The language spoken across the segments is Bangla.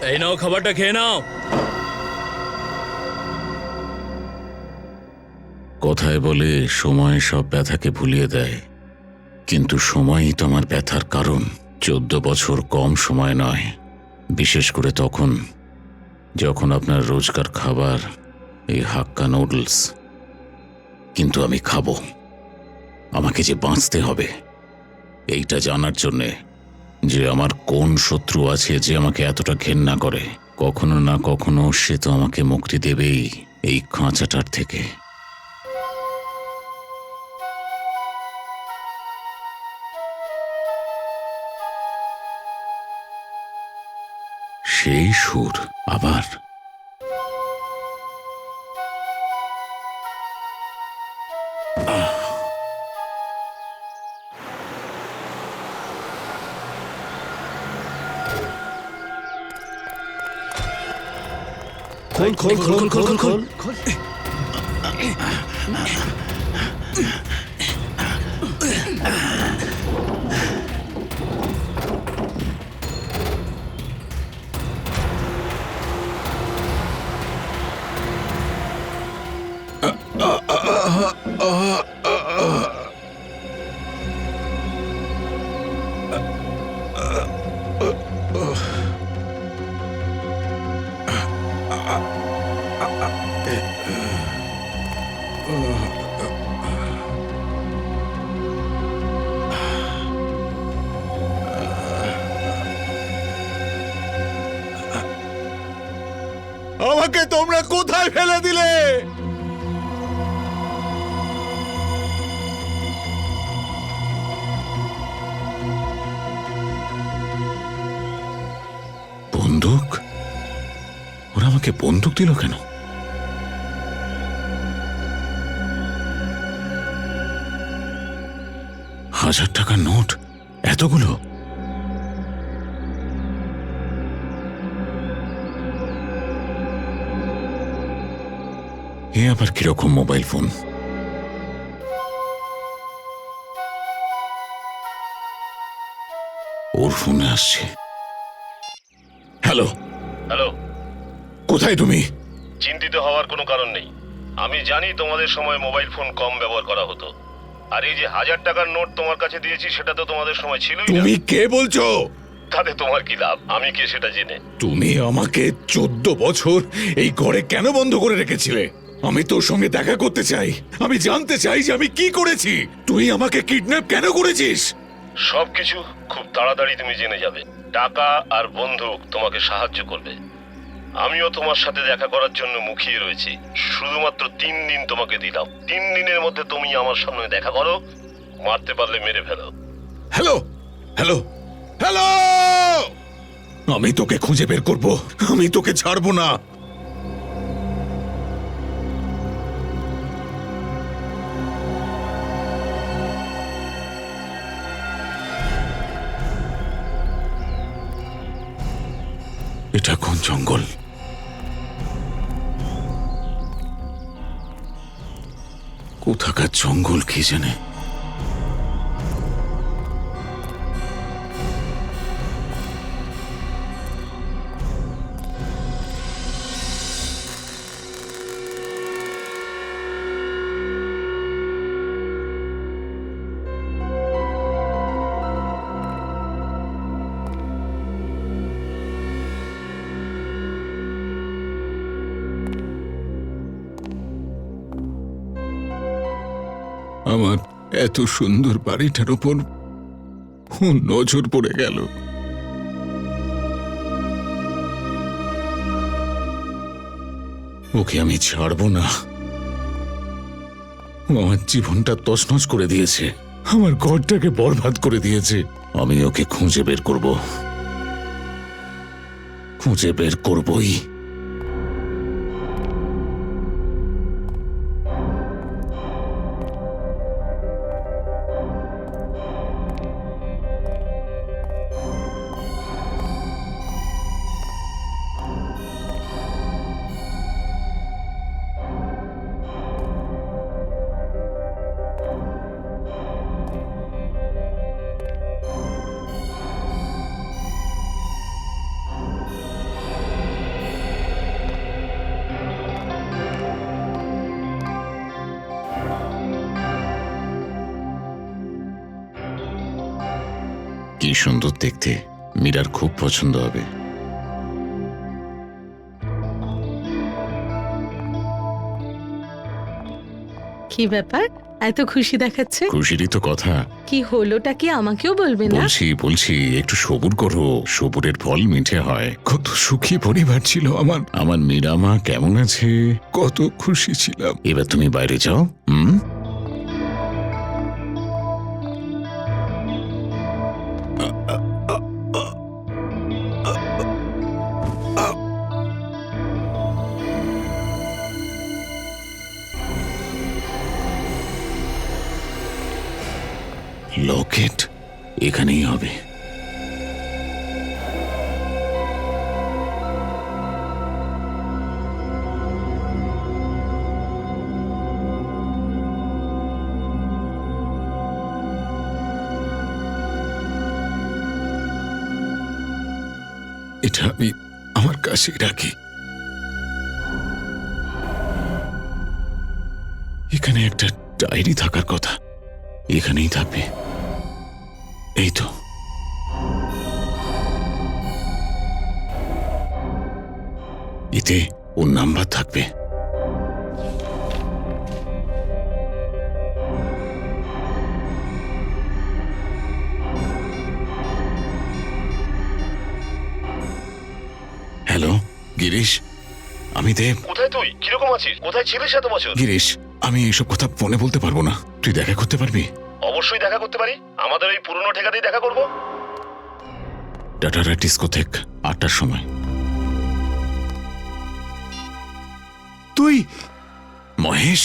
এই নাও, খাবারটা খেয়ে নাও। কথায় বলে সময় সব ব্যথাকে ভুলিয়ে দেয়, কিন্তু সময়ই তো আমার ব্যথার কারণ। 14 বছর কম সময় নয়, বিশেষ করে তখন যখন আপনার রোজকার খাবার এই হাক্কা নুডলস। কিন্তু আমি খাবো, আমাকে যে বাঁচতে হবে এইটা জানার জন্যে যে আমার কোন শত্রু আছে যে আমাকে এতটা ঘেন্না করে। কখনো না কখনো সে তো আমাকে মুক্তি দেবেই এই খাঁচাটার থেকে। সেই সুর আবার। খোল খোল খোল খোল খোল খোল খোল। আমাকে তোমরা কোথায় ফেলে দিলে? বন্দুক? ওরা আমাকে বন্দুক দিল কেন? টাকার নোট এতগুলো? এ আবার কিরকম মোবাইল ফোন? ওর ফোনে আসছে। হ্যালো হ্যালো, কোথায় তুমি? চিন্তিত হওয়ার কোনো কারণ নেই। আমি জানি তোমাদের সময় মোবাইল ফোন কম ব্যবহার করা হতো, আর এই যে 1000 টাকার নোট তোমার কাছে দিয়েছি সেটা তো তোমাদের সময় ছিলই না। তুমি কে বলছো? তাতে তোমার কি লাভ, আমি কে সেটা জেনে? তুমি আমাকে 14 বছর এই ঘরে কেন বন্ধ করে রেখেছিলে? আমি তোর সঙ্গে দেখা করতে চাই। আমি জানতে চাই যে আমি কি করেছি। তুই আমাকে কিডন্যাপ কেন করেছিস? সবকিছু খুব তাড়াতাড়ি তুমি জেনে যাবে। টাকা আর বন্দুক তোমাকে সাহায্য করবে। আমিও তোমার সাথে দেখা করার জন্য মুখিয়ে রয়েছি। শুধুমাত্র 3 দিন তোমাকে দিলাম। 3 দিনের মধ্যে তুমি আমার সামনে দেখা করো, মারতে পারলে মেরে ফেলো। হ্যালো হ্যালো হ্যালো, আমি তোকে খুঁজে বের করব। আমি তোকে ছাড়বো না। এটা কোন জঙ্গল? কোথাকার জঙ্গল কি জানে? আমার এত সুন্দর বাড়িটার উপর নজর পড়ে গেল। ওকে আমি ছাড়বো না। ও আমার জীবনটা তছনছ করে দিয়েছে, আমার ঘরটাকে বরবাদ করে দিয়েছে। আমি ওকে খুঁজে বের করব, খুঁজে বের করবই। কি সুন্দর দেখতে, মীরার খুব পছন্দ হবে। কি ব্যাপার, এত খুশি দেখাচ্ছে? খুশিরই তো কথা। কি হলোটা কি আমাকেও বলবে না? বলছি একটু সবুর করো, সবুরের ফল মিঠে হয়। কত সুখী পরিবার ছিল আমার। আমার মীরা মা কেমন আছে? কত খুশি ছিলাম। এবার তুমি বাইরে যাও। লকেট এখানেই হবে। এটা আমি আমার কাছে রাখি। এখানে একটা ডায়েরি থাকার কথা, এখানেই থাকবে। এই তো। এতে ওর নাম্বার থাকবে। হ্যালো গিরিশ, আমি দেব। কোথায় তুই? কিরকম আছিস? কোথায় ছিলিস এত বছর? গিরিশ, আমি এইসব কথা ফোনে বলতে পারবো না, তুই দেখা করতে পারবি? অবশ্যই দেখা করতে পারি, আমাদের ওই পুরনো ঠিকাতেই দেখা করব। টাটারা ডিস্কোথেক 8টার সময়। তুই মহেশ,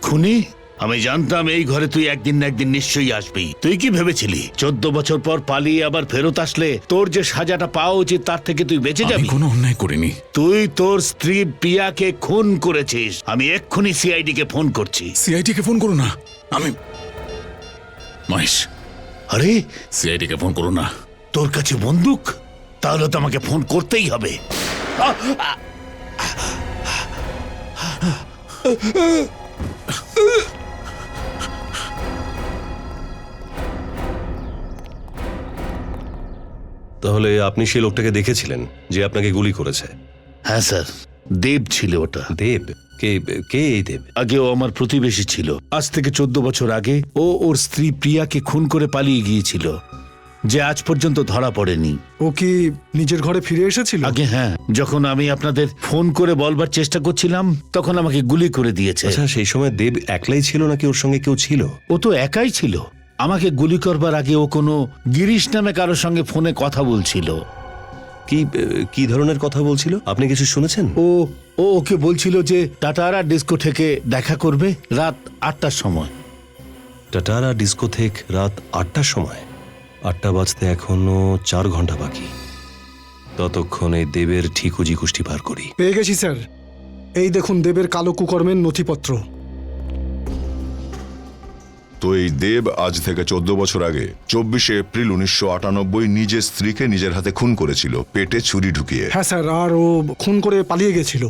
খুনি? আমি জানতাম এই ঘরে তুই একদিন না একদিন নিশ্চয়ই আসবি। তুই কি ভেবেছিলি 14 বছর পর পালিয়ে আবার ফেরত আসলে তোর যে সাজাটা পাওয়া উচিত তার থেকে তুই বেঁচে আমি যাবি? কোনো অন্যায় করিনি। তুই তোর স্ত্রী প্রিয়াকে খুন করেছিস। আমি এক্ষুনি সিআইডি কে ফোন করছি। সিআইডি কে ফোন করো না। আমি মহেশ, আরে সিআইডি কে ফোন করো না। তোর কাছে বন্দুক? তাহলে তো আমাকে ফোন করতেই হবে। তাহলে আপনি সেই লোকটাকে দেখেছিলেন যে আপনাকে গুলি করেছে? হ্যাঁ স্যার, দেব ছিল ওটা। দেব? কে কে এই দেব? আগে ও আমার প্রতিবেশী ছিল। আজ থেকে 14 বছর আগে ও ওর স্ত্রী প্রিয়াকে খুন করে পালিয়ে গিয়েছিল, যে আজ পর্যন্ত ধরা পড়েনি। ও কি নিজের ঘরে ফিরে এসেছিল? আগে হ্যাঁ, যখন আমি আপনাদের ফোন করে বলবার চেষ্টা করছিলাম তখন আমাকে গুলি করে দিয়েছে। আচ্ছা, সেই সময় দেব একলাই ছিল নাকি ওর সঙ্গে কেউ ছিল? ও তো একাই ছিল। আমাকে গুলি করবার আগে ও কোনো গিরিশ নামে কারোর সঙ্গে ফোনে কথা বলছিল। কি কি ধরনের কথা বলছিল? আপনি কিছু শুনেছেন? ও ওকে বলছিল যে টাটারা ডিস্কো থেকে দেখা করবে রাত 8টার সময়। টাটারা ডিস্কোথেক রাত 8টার সময়? 8টা বাজতে এখনো 4 ঘন্টা বাকি। ততক্ষণে দেবের ঠিকুজি কুষ্টি বার করি। পেয়ে গেছি স্যার, এই দেখুন দেবের কালো কুকর্মের নথিপত্র। তো এই দেব আজ থেকে 14 বছর আগে 24শে এপ্রিল 1998 নিজের স্ত্রীকে নিজের হাতে খুন করেছিল, পেটে ছুরি ঢুকিয়ে। হ্যাঁ স্যার, আর ও খুন করে পালিয়ে গেছিল।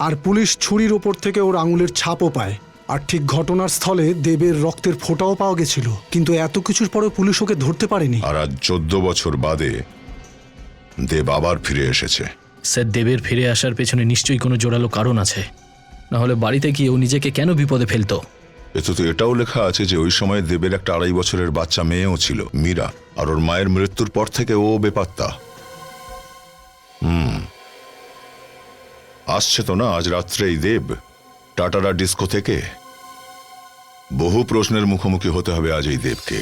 আর পুলিশ ছুরির ওপর থেকে ওর আঙুলের ছাপও পায়। আর ঠিক ঘটনার স্থলে দেবের রক্তের ফোঁটাও পাওয়া গেছিল, কিন্তু এত কিছুর পরেও পুলিশ ওকে ধরতে পারেনি। আর আজ 14 বছর বাদে দেব আবার ফিরে এসেছে। স্যার, দেবের ফিরে আসার পেছনে নিশ্চয়ই কোনো জোরালো কারণ আছে, না হলে বাড়িতে গিয়ে ও নিজেকে কেন বিপদে ফেলতো? এতে তো এটাও লেখা আছে যে ওই সময় দেবের একটা 2.5 বছরের বাচ্চা মেয়েও ছিল, মীরা। আর ওর মায়ের মৃত্যুর পর থেকে ও বেপাত্তা। আসছে তো না আজ রাত্রে এই দেব টাটারা ডিস্কো থেকে। বহু প্রশ্নের মুখোমুখি হতে হবে আজ এই দেবকে।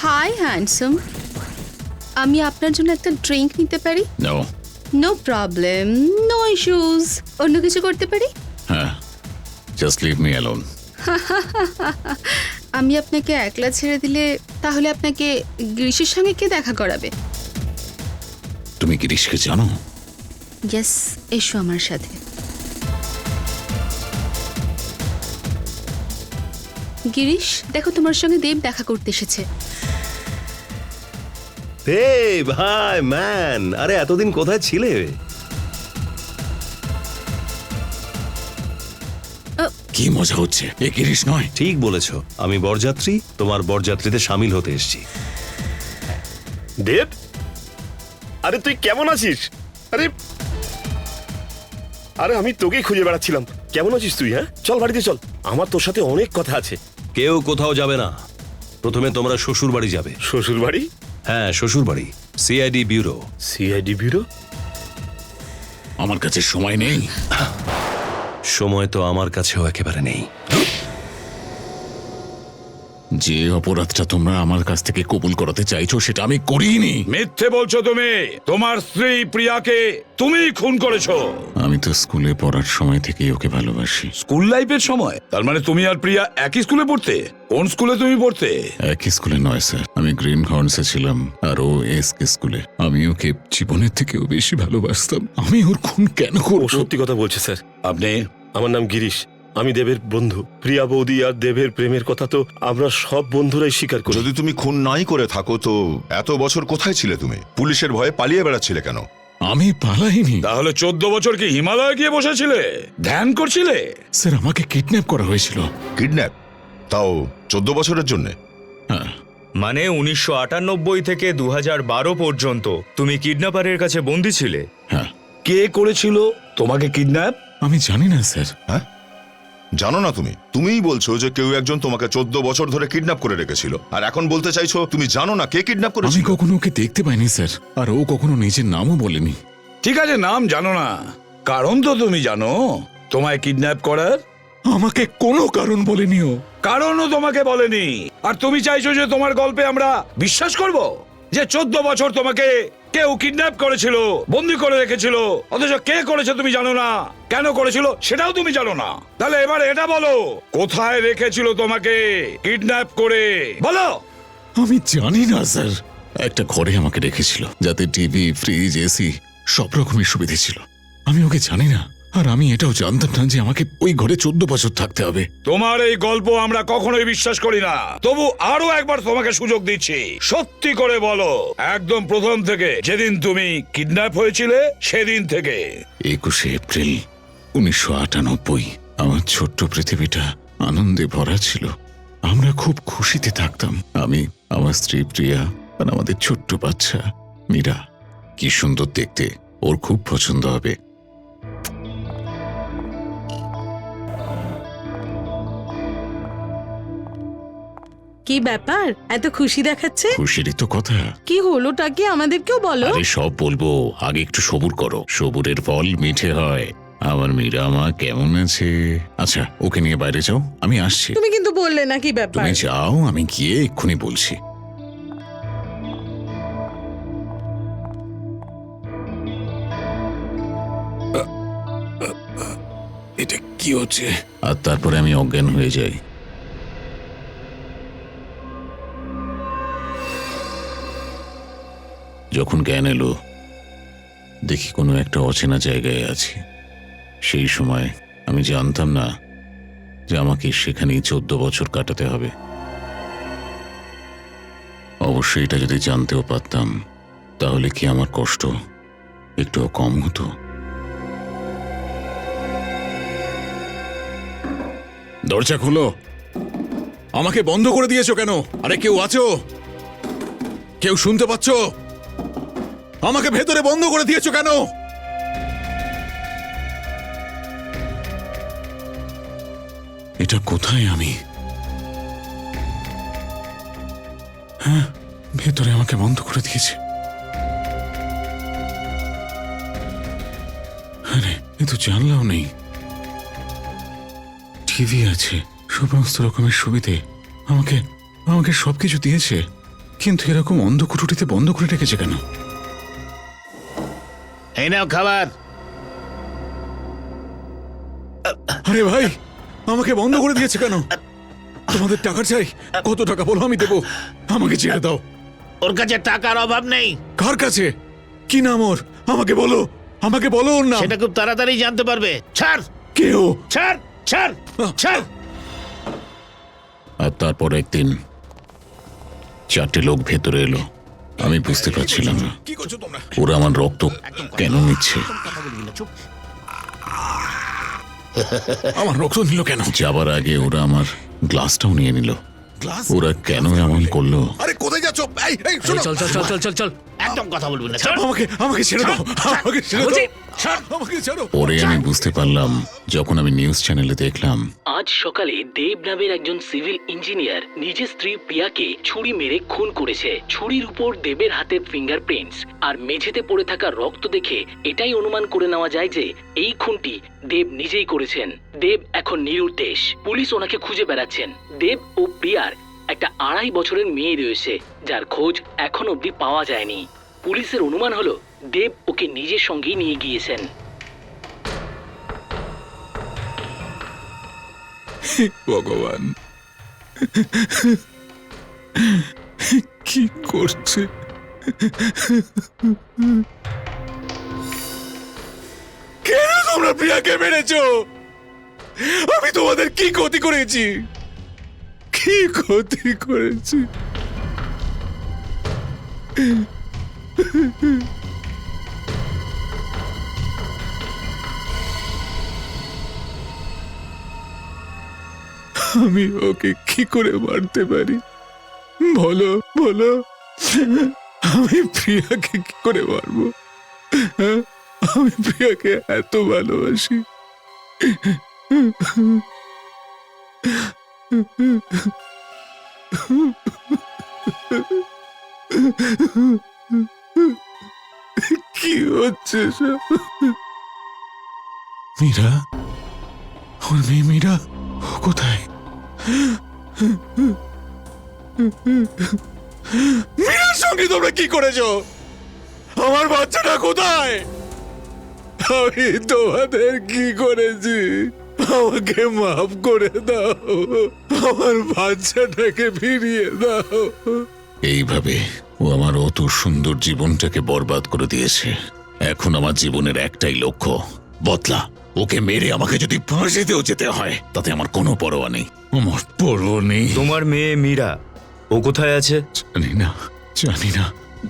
হাই হ্যান্ডসাম, আমি আপনার জন্য একটা ড্রিঙ্ক নিতে পারি? No. No problem, no issues. অন্য কিছু করতে পারি? হ্যাঁ, জাস্ট লিভ মি অ্যালোন। আমি আপনাকে একলা ছেড়ে দিলে তাহলে আপনাকে গ্রীষ্মের সঙ্গে কে দেখা করাবে? তুমি গিরিশকে জানো? ইয়েস, এসো আমার সাথে। গিরিশ, দেখো তোমার সঙ্গে দেব দেখা করতে এসেছে। দেব, হাই ম্যান, আরে এতদিন কোথায় ছিলে? কি মজা হচ্ছে? এ গিরিশ নয়? ঠিক বলেছ, আমি বরযাত্রী, তোমার বরযাত্রীতে সামিল হতে এসেছি। দেব, আরে তুই কেমন আছিস? আরে আরে আমি তোকেই খুঁজে বেড়াচ্ছিলাম। কেমন আছিস তুই? হ্যাঁ, চল বাড়িতে চল, আমার তোর সাথে অনেক কথা আছে। কেউ কোথাও যাবে না, প্রথমে তোমরা শ্বশুর বাড়ি যাবে। শ্বশুর বাড়ি? হ্যাঁ, শ্বশুর বাড়ি, সিআইডি ব্যুরো। CID bureau? আমার কাছে সময় নেই। সময় তো আমার কাছেও একেবারে নেই। যে অপরাধটা তোমরা আমার কাছ থেকে কবুল করাতে চাইছো সেটা আমি করিনি। মিথ্যে বলছো তুমি। তোমার স্ত্রী প্রিয়াকে তুমিই খুন করেছো। আমি তো স্কুলে পড়ার সময় থেকেই ওকে ভালোবাসি। স্কুল লাইফের সময়? তার মানে তুমি আর প্রিয়া একই স্কুলে পড়তে? কোন স্কুলে তুমি পড়তে? একই স্কুলে নয় স্যার, আমি গ্রিন হর্নসে ছিলাম আর ও এসকে স্কুলে। আমি ওকে জীবনের থেকেও বেশি ভালোবাসতাম। আমি ওর খুন কেন ও করব? সত্যি কথা বলছে স্যার। আপনি? আমার নাম গিরিশ, আমি দেবের বন্ধু। প্রিয়া বৌদি আর দেবের প্রেমের কথা তো আমরা সব বন্ধুরাই স্বীকার করি। যদি তুমি খুন নাই করে থাকো তো এত বছর কোথায় ছিলে তুমি? পুলিশের ভয়ে পালিয়ে বেড়াচ্ছিলে কেন? আমি পালাইনি। তাহলে 14 বছর কি হিমালয়ে গিয়ে বসেছিলে, ধ্যান করছিলে? স্যার, আমাকে কিডন্যাপ করা হয়েছিল। কিডন্যাপ? তাও 14 বছরের জন্য? হ্যাঁ। মানে 1998 থেকে 2012 পর্যন্ত তুমি কিডন্যাপারের কাছে বন্দী ছিলে? হ্যাঁ। কে করেছিল তোমাকে কিডন্যাপ? আমি জানি না স্যার। হ্যাঁ, জানো না তুমি? তুমিই বলছো যে কেউ একজন তোমাকে 14 বছর ধরে কিডন্যাপ করে রেখেছিল, আর এখন বলতে চাইছো তুমি জানো না কে কিডন্যাপ আমি করেছিল? কখনো ওকে দেখতে পাইনি স্যার, আর ও কখনো নিজের নামও বলেনি। ঠিক আছে, নাম জানো না, কারণ তো তুমি জানো তোমায় কিডন্যাপ করার? আমাকে কোনো কারণ বলেনি ও। কারণও তোমাকে বলেনি, আর তুমি চাইছো যে তোমার গল্পে আমরা বিশ্বাস করব যে 14 বছর তোমাকে কেউ কিডন্যাপ করেছিল, বন্দি করে রেখেছিল, অথচ কে করেছে তুমি জানো না, কেন করেছিল সেটাও তুমি জানো না। তাহলে এবার এটা বলো, কোথায় রেখেছিল তোমাকে কিডন্যাপ করে? বলো। আমি জানি না স্যার। একটা ঘরে আমাকে রেখেছিল, যাতে টিভি, ফ্রিজ, এসি সব রকমের সুবিধা ছিল। আমি ওকে জানি না, আর আমি এটাও জানতাম না যে আমাকে ওই ঘরে 14 বছর থাকতে হবে। তোমার এই গল্প আমরা কখনোই বিশ্বাস করি না। তবু আরো একবার তোমাকে সুযোগ দিচ্ছি, সত্যি করে বলো, একদম প্রথম থেকে, যেদিন তুমি কিডন্যাপ হয়েছিলে সেদিন থেকে। 21 এপ্রিল 1998। আমার ছোট্ট পৃথিবীটা আনন্দে ভরা ছিল। আমরা খুব খুশিতে থাকতাম, আমি, আমার স্ত্রী প্রিয়া আর আমাদের ছোট্ট বাচ্চা মীরা। কি সুন্দর দেখতে, ওর খুব পছন্দ হবে। কি ব্যাপার, এত খুশি দেখাচ্ছে? খুশিরই তো কথা। কি হলোটা কি আমাদেরকেও বলো। আরে সব বলবো, আগে একটু সবুর করো। সবুরের ফল মিঠে হয়। আমার মীরা মা কেমন আছে? আচ্ছা, ওকে নিয়ে বাইরে যাও, আমি আসছি। তুমি কিন্তু বললে না কি ব্যাপার। তুমি যাও, আমি গিয়ে এক্ষুনি বলছি। এটা কি হচ্ছে? আর তারপরে আমি অজ্ঞান হয়ে যাই। যখন জ্ঞান এলো, দেখি কোনো একটা অচেনা জায়গায় আছি। সেই সময় আমি জানতাম না যে আমাকে সেখানেই 14 বছর কাটাতে হবে। অবশ্যই এটা যদি জানতেও পারতাম, তাহলে কি আমার কষ্ট একটু কম হতো? দরজা খুলো। আমাকে বন্ধ করে দিয়েছো কেন? আরে কেউ আছো? কেউ শুনতে পাচ্ছ? আমাকে ভেতরে বন্ধ করে দিয়েছো কেন? এটা কোথায় আমি? হ্যাঁ, ভেতরে আমাকে বন্ধ করে দিয়েছে। আরে এ তো জানলাও নেই। টিভি আছে, সমস্ত রকমের সুবিধে, আমাকে আমাকে সবকিছু দিয়েছে, কিন্তু এরকম অন্ধকুঠুরিতে বন্ধ করে রেখেছে কেন? এই নাও খাবার। আরে ভাই, আমাকে বন্ধ করে দিয়েছে কেন? তোমাদের টাকা চাই? কত টাকা বলো, আমি দেবো। আমাকে ছেড়ে দাও। ওর কাছে টাকার অভাব নেই। কার কাছে? কি নাম ওর? আমাকে বলো, আমাকে বলো ওর নাম। সেটা খুব তাড়াতাড়ি জানতে পারবে। ছাড়, কে ও? ছাড়, ছাড়, ছাড়। আর তারপর একদিন 4টে লোক ভেতরে এলো। আমি বুঝতে পারছিলাম না ওরা আমার রক্ত কেন নিচ্ছে। আমার রক্ত নিল কেন? যাবার আগে ওরা আমার গ্লাসটাও নিয়ে নিল। ওরা কেন এমন করলো? আরে কোথায় যাচ্ছ? চল চল চল চল চল চল। একদম কথা বলবি না। ছাড়। আমাকে ছেড়ে দাও, আমাকে ছেড়ে দাও, আমাকে ছাড়ো। পরে আমি বুঝতে পারলাম যখন আমি নিউজ চ্যানেলে দেখলাম আজ সকালে দেব নামের একজন সিভিল ইঞ্জিনিয়ার নিজের স্ত্রী প্রিয়াকে ছুরি মেরে খুন করেছে। ছুরির উপর দেবের হাতের ফিঙ্গারপ্রিন্টস আর মেঝেতে পড়ে থাকা রক্ত দেখে এটাই অনুমান করে নেওয়া যায় যে এই খুনটি দেব নিজেই করেছেন। দেব এখন নিরুদ্দেশ, পুলিশ ওনাকে খুঁজে বেড়াচ্ছেন। দেব ও প্রিয়ার একটা 2.5 বছরের মেয়ে রয়েছে যার খোঁজ এখন অবধি পাওয়া যায়নি। পুলিশের অনুমান হলো দেব ওকে নিজের সঙ্গেই নিয়ে গিয়েছেন। ভগবান, কি করছে? কেন তোমরা প্রিয়াকে মেরেছো? আমি তোমাদের কি ক্ষতি করেছি? কি ক্ষতি করেছি? আমি ওকে কি করে মারতে পারি? বলো বলো, আমি প্রিয়াকে কি করে মারবো? হ্যাঁ? আমি প্রিয়াকে এত ভালোবাসি। কি হচ্ছে সব? মীরা, ওর মেয়ে মীরা, ও কোথায়? মীরার সঙ্গে তোমরা কি করেছো? আমার বাচ্চাটা কোথায়? আমি তোমাদের কি করেছি? আমাকে মাফ করে দাও, আমার বাচ্চাটাকে ফিরিয়ে দাও। এইভাবে ও আমার অত সুন্দর জীবনটাকে বরবাদ করে দিয়েছে। এখন আমার জীবনের একটাই লক্ষ্য, বদলা। ওকে মেরে আমাকে যদি ফাঁসিতেও যেতে হয় তাতে আমার কোনো পরোয়া নেই। আমার পরোয়া নেই। তোমার মেয়ে মীরা, ও কোথায় আছে? জানি না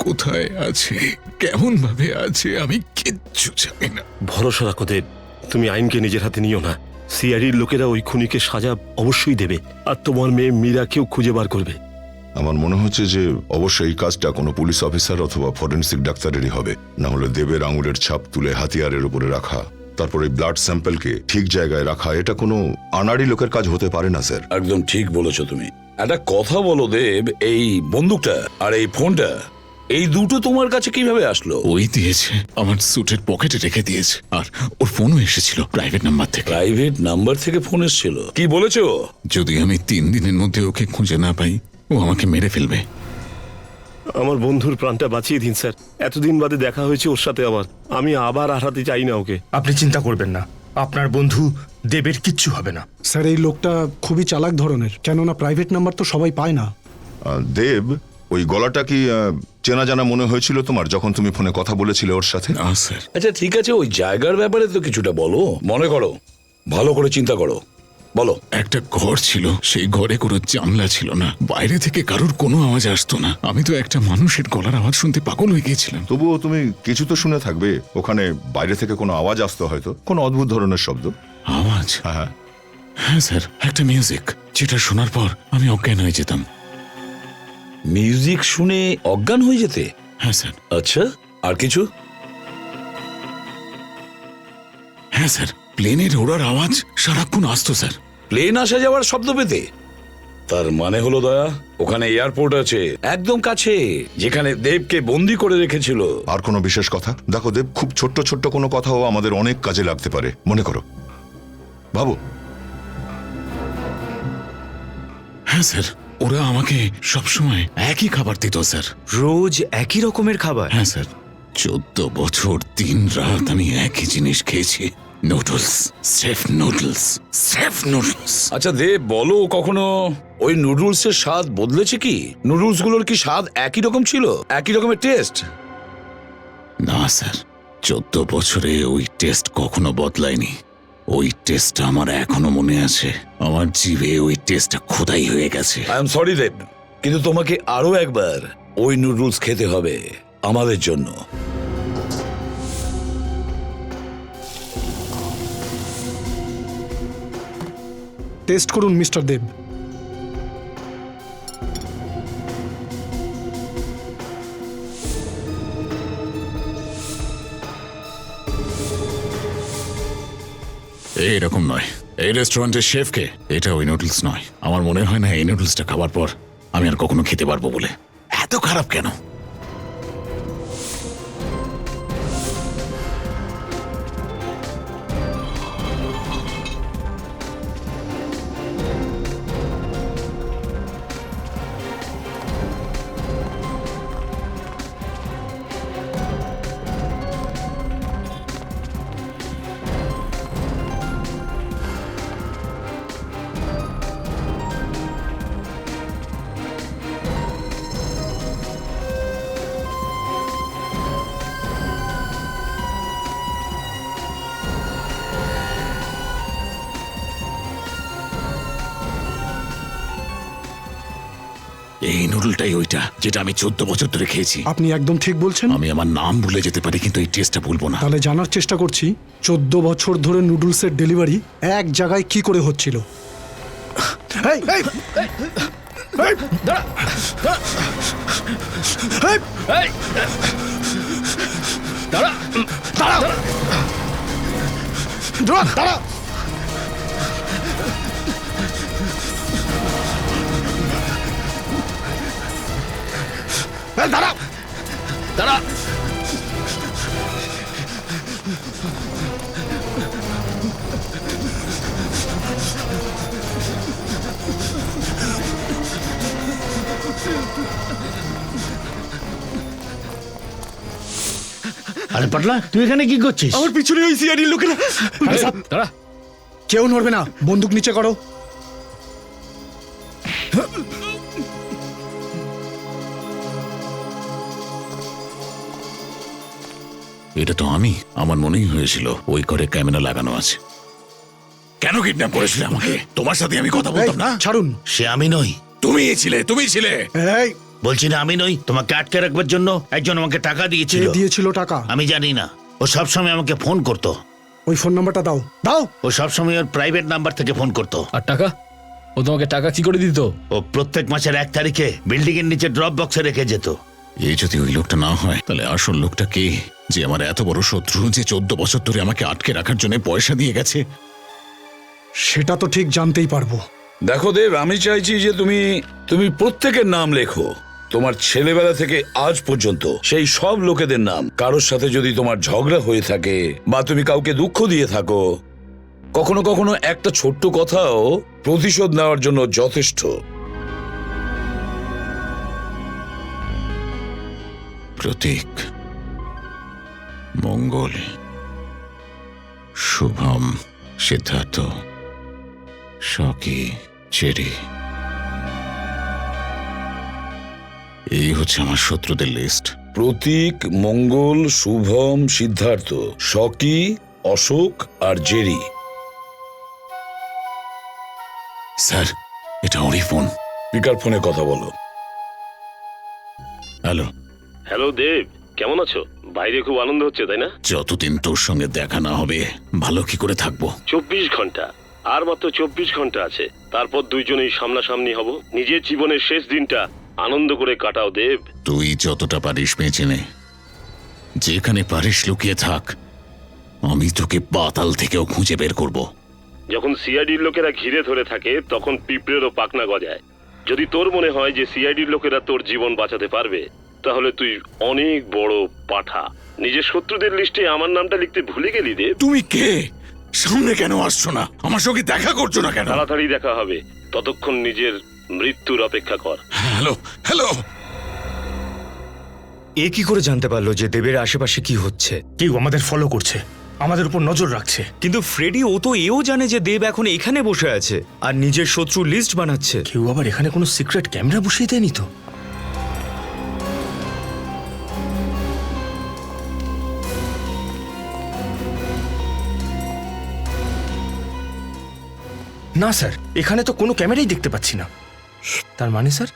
কোথায় আছে, কেমন ভাবে আছে, আমি কিচ্ছু জানি না। ভরসা রাখো দেব, তুমি আইনকে নিজের হাতে নিও না। সিআইডির লোকেরা ওই খুনিকে সাজা অবশ্যই দেবে, আর তোমার মেয়ে মীরাকেও খুঁজে বার করবে। আমার মনে হচ্ছে যে অবশ্যই এই কাজটা কোনো পুলিশ অফিসার অথবা ফরেন্সিক ডাক্তারেরই হবে। না হলে দেবের আঙুলের ছাপ তুলে হাতিয়ারের উপরে রাখা, তারপরে ব্লাড স্যাম্পেলকে ঠিক জায়গায় রাখা, এটা কোনো আনাড়ি লোকের কাজ হতে পারে না স্যার। একদম ঠিক বলেছো তুমি। একটা কথা বলো দেব, এই বন্দুকটা আর এই ফোনটা, এই দুটো তোমার কাছে কিভাবে আসলো? ওই দিয়েছে, আমার স্যুটের পকেটে রেখে দিয়েছে। আর ওর ফোনও এসেছিল প্রাইভেট নাম্বার থেকে। প্রাইভেট নাম্বার থেকে ফোন এসেছিল? কি বলেছো? যদি আমি 3 দিনের মধ্যে ওকে খুঁজে না পাই, ও আমাকে মেরে ফেলবে। আমার বন্ধুর প্রাণটা বাঁচিয়ে দিন স্যার। এতদিন বাদে দেখা হয়েছে ওর সাথে আমার, আমি আবার হারাতে চাই না ওকে। আপনি চিন্তা করবেন না, আপনার বন্ধু দেবের কিচ্ছু হবে না। স্যার এই লোকটা খুবই চালাক ধরনের, কেননা প্রাইভেট নাম্বার তো সবাই পায় না। দেব, ওই গলাটা কি চেনা জানা মনে হয়েছিল তোমার যখন তুমি ফোনে কথা বলেছিলে ওর সাথে? না স্যার। আচ্ছা ঠিক আছে, ওই জায়গার ব্যাপারে তো কিছুটা বলো, মনে করো, ভালো করে চিন্তা করো, বলো। একটা ঘর ছিল, সেই ঘরে কোনো জানলা ছিল না, বাইরে থেকে কারোর কোনো আওয়াজ আসতো না। আমি তো একটা মানুষের গলার আওয়াজ শুনতে পাগল হয়ে গিয়েছিলাম। তবুও তুমি কিছু তো শুনে থাকবে, ওখানে বাইরে থেকে কোনো আওয়াজ আসতো, হয়তো কোনো অদ্ভুত ধরনের শব্দ। আওয়াজ? হ্যাঁ হ্যাঁ স্যার, একটা মিউজিক, যেটা শোনার পর আমি অজ্ঞান হয়ে যেতাম। মিউজিক শুনে অজ্ঞান হয়ে যেতে? হ্যাঁ স্যার। আচ্ছা, আর কিছু? হ্যাঁ স্যার, প্লেনের ওড়ার আওয়াজ সারাক্ষণ আসতো স্যার। প্লেন আসা যাওয়ার শব্দ পেতে? তার মানে হলো দয়া, ওখানে এয়ারপোর্ট আছে একদম কাছে, যেখানে দেবকে বন্দি করে রেখেছিল। আর কোনো বিশেষ কথা? দেখো দেব, খুব ছোট্ট ছোট্ট কোনো কথাও আমাদের অনেক কাজে লাগতে পারে, মনে করো, ভাবো। হ্যাঁ স্যার, ওরা আমাকে সবসময় একই খাবার দিত স্যার। রোজ একই রকমের খাবার? হ্যাঁ স্যার, 14 বছর দিন রাত আমি একই জিনিস খেয়েছি, নুডলস, স্রেফ নুডলস, স্রেফ নুডলস। আচ্ছা দেব, বলো কখনো ওই নুডলসের স্বাদ বদলেছে কি? নুডলস গুলোর কি স্বাদ একই রকম ছিল, একই রকমের টেস্ট? না স্যার, 14 বছরে ওই টেস্ট কখনো বদলায়নি। ওই টেস্টটা আমার এখনো মনে আছে। আমার জিভে ওই টেস্টটা খোদাই হয়ে গেছে। আই এম সরি দেব, কিন্তু তোমাকে আরো একবার ওই নুডলস খেতে হবে আমাদের জন্য। টেস্ট করুন মিস্টার দেব। এইরকম নয়। এই রেস্টুরেন্টের শেফকে, এটা ওই নুডলস নয়। আমার মনে হয় না এই নুডলসটা খাবার পর আমি আর কখনো খেতে পারবো বলে। এত খারাপ কেন? এই নুডলটাই ওইটা যেটা আমি 14 বছর ধরে খেয়েছি। আপনি একদম ঠিক বলছেন। আমি আমার নাম ভুলে যেতে পারি, কিন্তু এই টেস্টটা ভুলবো না। তাহলে জানার চেষ্টা করছি 14 বছর ধরে নুডলসের ডেলিভারি এক জায়গায় কি করে হচ্ছিল। এই, এই, এই, দাঁড়া, দাঁড়া, এই, এই, দাঁড়া, দাঁড়া, দাঁড়া, দাঁড়া। দাঁড়া, দাঁড়া। আরে পাটলা, তুই এখানে কি করছিস? আমার পিছনে ওই সিআইডির লোকেরা। দাঁড়া, কেউ নড়বে না, বন্দুক নিচে করো। এটা তো আমি। আমার মনেই হয়েছিল ওই ঘরে ক্যামেরা লাগানো আছে। কেন কিডন্যাপ করেছিলে আমাকে? তোমার সাথে আমি কথা বলতাম না? ছাড়ুন। সে আমি নই। তুমিই ছিলে, তুমি ছিলে। এই, বলছি না আমি নই। তোমাকে আটকে রাখবার জন্য একজন আমাকে টাকা কে দিয়েছিল। দিয়েছিল টাকা? আমি জানি না। ও সবসময় আমাকে ফোন করতো। ওই ফোন নাম্বারটা দাও, দাও। ও সবসময় ওর প্রাইভেট নাম্বার থেকে ফোন করতো। আর টাকা? ও তোমাকে টাকা কি করে দিত? ও প্রত্যেক মাসের 1 তারিখে বিল্ডিং এর নিচে ড্রপ বক্সে রেখে যেত। এই যদি ওই লোকটা না হয়, তাহলে আসল লোকটা কে? যে আমার এত বড় শত্রু, যে 14 বছর ধরে আমাকে আটকে রাখার জন্য পয়সা দিয়ে গেছে। সেটা তো ঠিক জানতেই পারবো। দেখো দেব, আমি চাইছি যে তুমি প্রত্যেকের নাম লেখো, তোমার ছেলেবেলা থেকে আজ পর্যন্ত সেই সব লোকেদের নাম। কারোর সাথে যদি তোমার ঝগড়া হয়ে থাকে বা তুমি কাউকে দুঃখ দিয়ে থাকো, কখনো কখনো একটা ছোট্ট কথাও প্রতিশোধ নেওয়ার জন্য যথেষ্ট। প্রতীক, মঙ্গল, শুভম, সিদ্ধার্থ, শকি, চেরি, এই হচ্ছে আমার শত্রুদের লিস্ট। প্রতীক, মঙ্গল, শুভম, সিদ্ধার্থ, শকি, অশোক আর জেরি। স্যার, এটা ওরই ফোন। স্পিকার ফোনে কথা বলো। হ্যালো। হ্যালো দেব, কেমন আছো? বাইরে খুব আনন্দ হচ্ছে, তাই না? যতদিন তোর সঙ্গে দেখা না হবে, ভালো কি করে থাকবো? 24 ঘন্টা, আর মাত্র 24 ঘন্টা আছে। তারপর দুইজনেই সামনাসামনি হব। নিজের জীবনের শেষ দিনটা আনন্দ করে কাটাও দেব। তুই যতটা পারিস বেঁচে নে, যেখানে পারিস লুকিয়ে থাক। আমি তোকে পাতাল থেকেও খুঁজে বের করব। যখন সিআইডির লোকেরা ঘিরে ধরে থাকে, তখন পিঁপড়েরও পাখনা গজায়। যদি তোর মনে হয় যে সিআইডির লোকেরা তোর জীবন বাঁচাতে পারবে, তাহলে তুই অনেক বড় পাঠা। নিজের শত্রুদের লিস্টে আমার নামটা লিখতে ভুলে গেলি দেব। তুমি কে? সামনে কেন আসছো না? আমার সঙ্গে দেখা করছো না কেন? তাড়াতাড়ি দেখা হবে, ততক্ষণ নিজের মৃত্যুর অপেক্ষা কর। Hello, hello. এ কি করে জানতে পারলো যে দেবের আশেপাশে কি হচ্ছে? কেউ আমাদের ফলো করছে, আমাদের উপর নজর রাখছে। কিন্তু ফ্রেডি, ও তো এও জানে যে দেব এখন এখানে বসে আছে আর নিজের শত্রু লিস্ট বানাচ্ছে। কেউ আবার এখানে কোনো সিক্রেট ক্যামেরা বসিয়ে দেয়নি তো? না স্যার, এখানে তো কোনো ক্যামেরাই দেখতে পাচ্ছি না। তার মানে স্যার?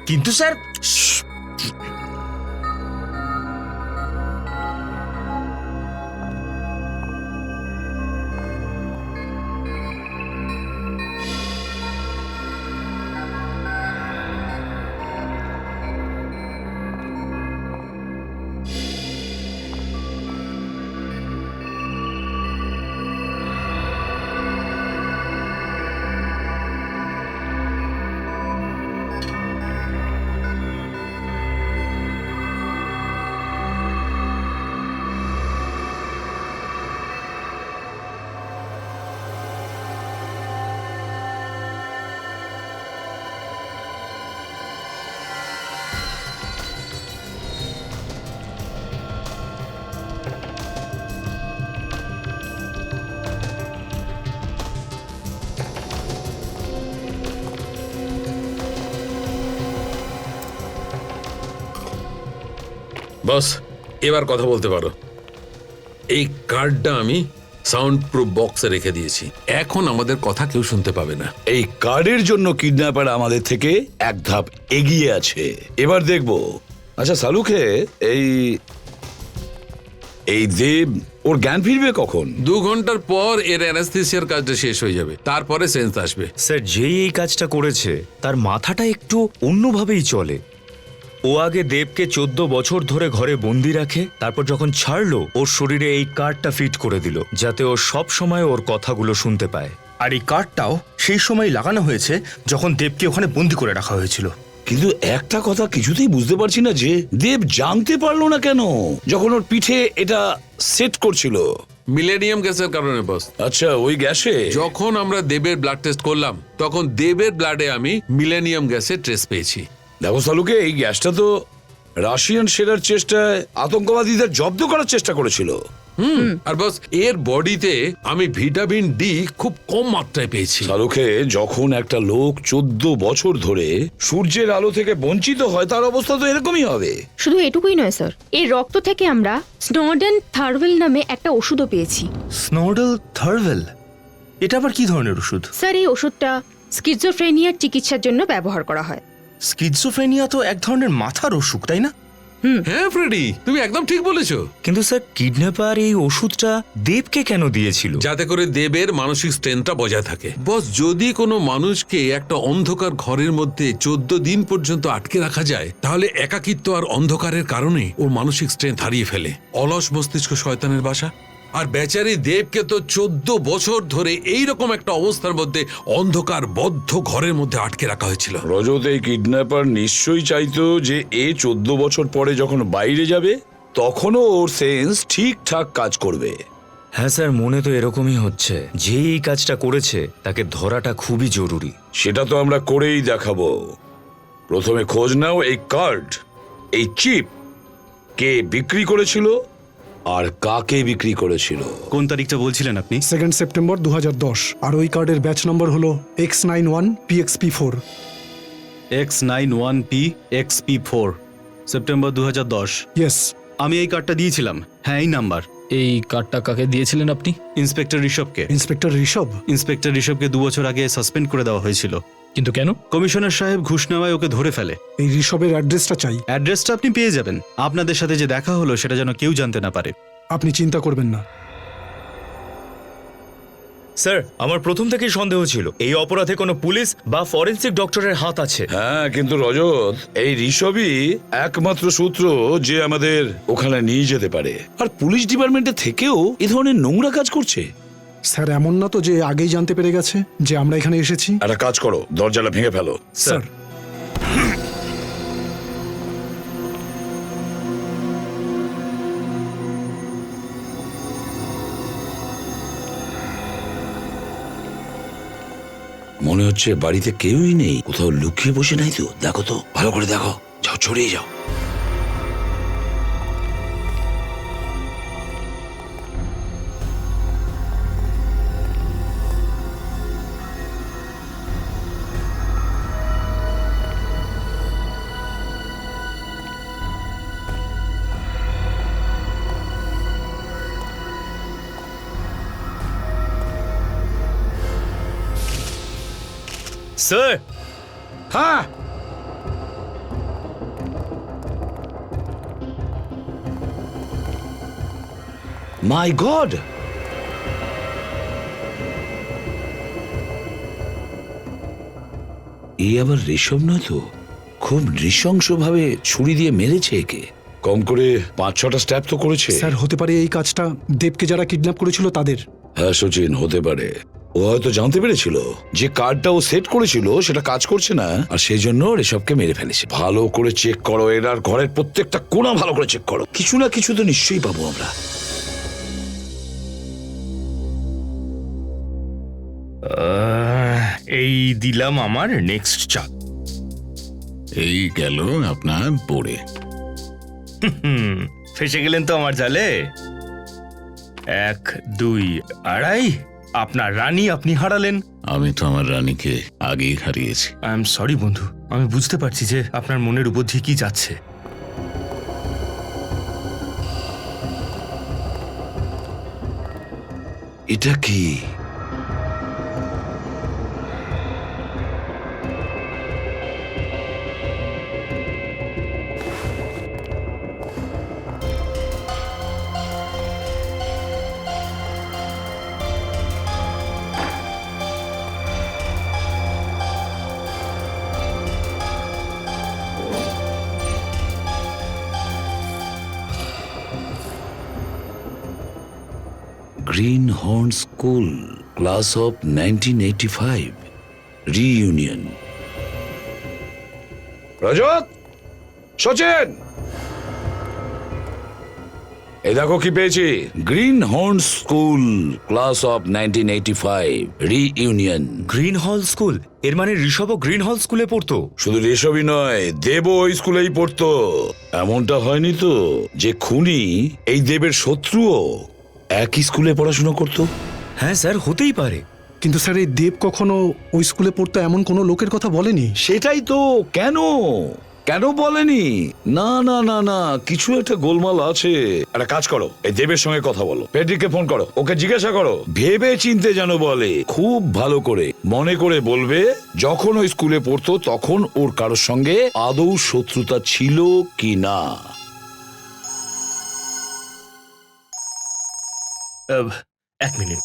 কিন্তু স্যার, বস, এবার কথা বলতে পারো। এই কার্ডটা আমি সাউন্ড প্রুফ বক্সে রেখে দিয়েছি, এখন আমাদের কথা কেউ শুনতে পাবে না। এই কার্ডের জন্য কিডন্যাপার আমাদের থেকে এক ধাপ এগিয়ে আছে। এবার দেখবো। আচ্ছা সালুকে, এই দেব ওর জ্ঞান ফিরবে কখন? 2 ঘন্টার পর এর অ্যানাস্থেসিয়ার কাজটা শেষ হয়ে যাবে, তারপরে সেন্স আসবে। স্যার যেই এই কাজটা করেছে তার মাথাটা একটু অন্যভাবেই চলে। ও আগে দেবকে 14 বছর ধরে ঘরে বন্দি রাখে, তারপর যখন ছাড়লো ওর শরীরে এই কার্ডটা ফিট করে দিল, যাতে ও সব সময় ওর কথাগুলো শুনতে পায়। আর এই কার্ডটাও সেই সময় লাগানো হয়েছে যখন দেবকে ওখানে বন্দি করে রাখা হয়েছিল। কিন্তু একটা কথা কিছুতেই বুঝতে পারছি না যে দেব জানতে পারলো না কেন যখন ওর পিঠে এটা সেট করছিল। মিলেনিয়াম গ্যাসের কারণে বস। আচ্ছা, ওই গ্যাসে যখন আমরা দেবের ব্লাড টেস্ট করলাম তখন দেবের ব্লাডে আমি মিলেনিয়াম গ্যাসের ট্রেস পেয়েছি। দেখো সালুকে, এই গ্যাসটা তো রাশিয়ান সেনার চেষ্টায় আতঙ্কবাদীদের জব্দ করার চেষ্টা করেছিল। আর বস, এর বডিতে আমি ভিটামিন ডি খুব কম মাত্রায় পেয়েছি। সালুকে, যখন একটা লোক 14 বছর ধরে সূর্যের আলো থেকে বঞ্চিত হয় তার অবস্থা তো এরকমই হবে। শুধু এটুকুই নয় স্যার, এই রক্ত থেকে আমরা স্নোডেন থার্ভেল নামে একটা ওষুধও পেয়েছি। স্নোডেল থার্ভেল? এটা আবার কি ধরনের ওষুধ? স্যার, এই ওষুধটা স্কিজোফ্রেনিয়ার চিকিৎসার জন্য ব্যবহার করা হয়। স্কিজোফ্রেনিয়া তো এক ধরনের মাথার অসুখ, তাই না? হ্যাঁ ফ্রেডি, তুমি একদম ঠিক বলেছো। কিন্তু স্যার, কিডন্যাপার এই ওষুধটা দেবকে কেন দিয়েছিল? যাতে করে দেবের মানসিক স্ট্রেংথটা বজায় থাকে। বস, যদি কোনো মানুষকে একটা অন্ধকার ঘরের মধ্যে 14 দিন পর্যন্ত আটকে রাখা যায়, তাহলে একাকিত্ব আর অন্ধকারের কারণে ওর মানসিক স্ট্রেংথ হারিয়ে ফেলে। অলস মস্তিষ্ক শয়তানের বাসা। আর বেচারি দেবকে তো 14 বছর ধরে এইরকম একটা অবস্থার মধ্যে অন্ধকার বদ্ধ ঘরের মধ্যে আটকে রাখা হয়েছিল। রজত, এই কিডন্যাপার নিশ্চয়ই চাইতো যে 14 বছর পরে যখন বাইরে যাবে তখনও ওর সেন্স ঠিকঠাক কাজ করবে। হ্যাঁ স্যার, মনে তো এরকমই হচ্ছে। যে এই কাজটা করেছে তাকে ধরাটা খুবই জরুরি। সেটা তো আমরা করেই দেখাবো। প্রথমে খোঁজ নাও এই কার্ড, এই চিপ কে বিক্রি করেছিল আর কাকে বিক্রি করেছিল। কোন তারিখটা বলছিলেন আপনি? 2 সেপ্টেম্বর 2010। আর ওই কার্ডের ব্যাচ নম্বর হলো X91PXP4। X91PXP4, September 2010। ইয়েস। আমি এই কার্ডটা দিয়েছিলাম। হ্যাঁ, এই নাম্বার। এই কার্ডটা কাকে দিয়েছিলেন আপনি? ইন্সপেক্টর ঋষভকে। ইন্সপেক্টর ঋষভ? ইন্সপেক্টর ঋষভকে 2 বছর আগে সাসপেন্ড করে দেওয়া হয়েছিল। কিন্তু কেন? কমিশনার সাহেব ঘুষ নেওয়ায় ওকে ধরে ফেলে। এই ঋষভের অ্যাড্রেসটা চাই। অ্যাড্রেসটা আপনি পেয়ে যাবেন। আপনাদের সাথে যে দেখা হলো সেটা যেন কেউ জানতে না পারে। আপনি চিন্তা করবেন না। স্যার, আমার প্রথম থেকেই সন্দেহ ছিল এই অপরাধে কোনো পুলিশ বা ফরেনসিক ডক্টরের হাত আছে। হ্যাঁ, কিন্তু রজত, এই ঋষভই একমাত্র সূত্র যে আমাদের ওখানে নিয়ে যেতে পারে। আর পুলিশ ডিপার্টমেন্টে থেকেও এ ধরনের নোংরা কাজ করছে। স্যার, এমন না তো যে আগেই জানতে পেরে গেছে যে আমরা এখানে এসেছি? একটা কাজ করো, দরজাটা ভেঙে ফেলো। স্যার। মনে হচ্ছে বাড়িতে কেউই নেই, কোথাও লুকিয়ে বসে নাই তো। দেখো তো, ভালো করে দেখো, যাও ছড়িয়ে যাও। স্যার, হ্যাঁ, মাই গড, এই আবার ঋষভ নয় তো? খুব নৃশংসভাবে ছুরি দিয়ে মেরেছে একে। কম করে 5-6টা স্ট্যাপ তো করেছে। স্যার হতে পারে এই কাজটা দেবকে যারা কিডন্যাপ করেছিল তাদের। হ্যাঁ সচিন, হতে পারে। ও হয়তো জানতে পেরেছিল যে কার্ডটা ও সেট করেছিল সেটা কাজ করছে না, আর সেই জন্য ঋষভকে মেরে ফেলেছে। ভালো করে চেক করো, এর ঘরের প্রত্যেকটা কোণা ভালো করে চেক করো, কিছু না কিছু তো নিশ্চয়ই পাবো আমরা। এই দিলাম আমার নেক্সট চাল। এই গেল আপনার পড়ে। ফেসে গেলেন তো আমার জালে। 1, 2, আড়াই। আপনার রানী আপনি হারালেন। আমি তো আমার রানীকে আগেই হারিয়েছি। আই এম সরি বন্ধু, আমি বুঝতে পারছি যে আপনার মনের উপর দিয়ে কি যাচ্ছে। এটা কি? Green horn school, class of 1985, reunion. Rajat, Sachin, এই দেখো কি পেয়েছি। Green horn school, class of 1985, reunion. Green hall school, এর মানে ঋষভও গ্রিন হল স্কুলে পড়তো? শুধু ঋষভই নয়, দেবও ওই স্কুলেই পড়তো। এমনটা হয়নি তো যে খুনি এই দেবের শত্রুও একই স্কুলে পড়াশোনা করতো? হ্যাঁ স্যার, হতেই পারে। কিন্তু স্যার এই দেব কখনো ওই স্কুলে পড়তো এমন কোনো লোকের কথা বলেনি। সেটাই তো, কেন কেন বলেনি? না না না না, কিছু একটা গোলমাল আছে। একটা কাজ করো, এই দেবের সঙ্গে কথা বলো, পেড্রিককে ফোন করো, ওকে জিজ্ঞাসা করো, ভেবে চিনতে যেন বলে, খুব ভালো করে মনে করে বলবে যখন ওই স্কুলে পড়তো তখন ওর কারোর সঙ্গে আদৌ শত্রুতা ছিল কি না। এক মিনিট।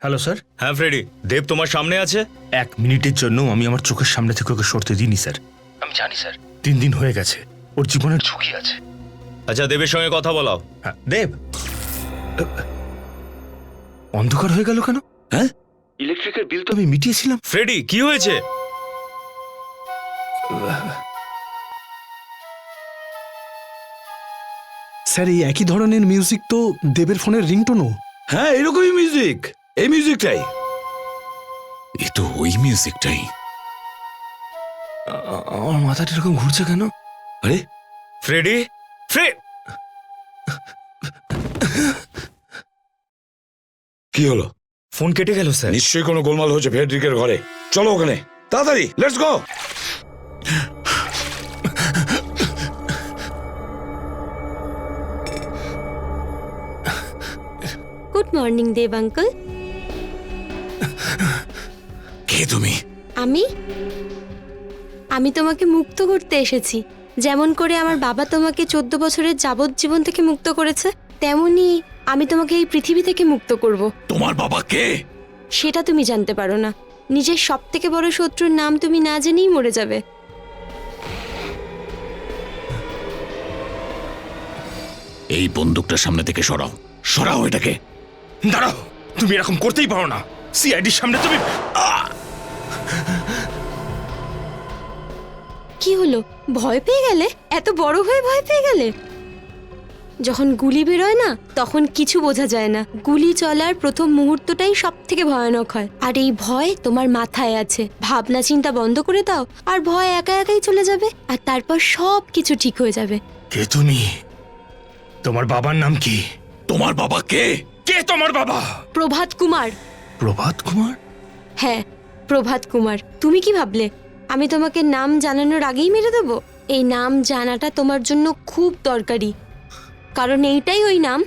Hello sir. হ্যাঁ ফ্রেডি, দেব তোমার সামনে আছে। 1 মিনিটের জন্য আমি আমার চোখের সামনে থেকে ওকে সরতে দিইনি স্যার। আমি জানি স্যার, 3 দিন হয়ে গেছে, ওর জীবনের ঝুঁকি আছে। আচ্ছা, দেবের সঙ্গে কথা বলাও। হ্যাঁ দেব। অন্ধকার হয়ে গেল কেন? হ্যাঁ, ইলেকট্রিকের বিল তো আমি মিটিয়েছিলাম। ফ্রেডি, কি হয়েছে? স্যার এই একই ধরনের মিউজিক তো দেবের ফোনের রিংটোনও। হ্যাঁ, এরকমই মিউজিক, এই মিউজিকটাই। এ তো ওই মিউজিকটাই। আমার মাথাটা এরকম ঘুরছে কেন? আরে ফ্রেডি, কি হলো? ফোন কেটে গেল স্যার। নিশ্চয়ই কোনো গোলমাল হয়েছে ফেডরিকের ঘরে। চলো ওখানে তাড়াতাড়ি, let's go. Good morning Dev uncle. কে তুমি? আমি তোমাকে মুক্ত করতে এসেছি। যেমন করে আমার বাবা তোমাকে 14 বছরের যাবজ্জীবন থেকে মুক্ত করেছে, তেমনি আমি তোমাকে এই পৃথিবী থেকে মুক্ত করব। তোমার বাবা কে? সেটা তুমি জানতে পারো না। নিজের সবথেকে বড় শত্রুর নাম তুমি না জেনেই মরে যাবে। এই বন্দুকটা সামনে থেকে সরাও, সরাও এটাকে। দাঁড়াও, তুমি এরকম করতেই পারো না। সিআইডির সামনে তুমি। কি হলো, ভয় পেয়ে গেলে? এত বড় হয়ে ভয় পেয়ে গেলে? যখন গুলি বেরোয় না তখন কিছু বোঝা যায় না। গুলি চলার প্রথম মুহূর্তটাই সব থেকে ভয়ানক হয়। আর এই ভয় তোমার মাথায় আছে। ভাবনা চিন্তা বন্ধ করে দাও আর ভয় একা একাই চলে যাবে, আর তারপর সব কিছু ঠিক হয়ে যাবে। কে তুমি? তোমার বাবার নাম কি? তোমার বাবা কে? কে তোমার বাবা? প্রভাত কুমার। প্রভাত কুমার? হ্যাঁ, প্রভাত কুমার। তুমি কি ভাবলে আমি তোমাকে নাম জানানোর আগেই মেরে দেবো? এই নাম জানাটা তোমার জন্য খুব দরকারি, কারণ এইটাই ওই নাম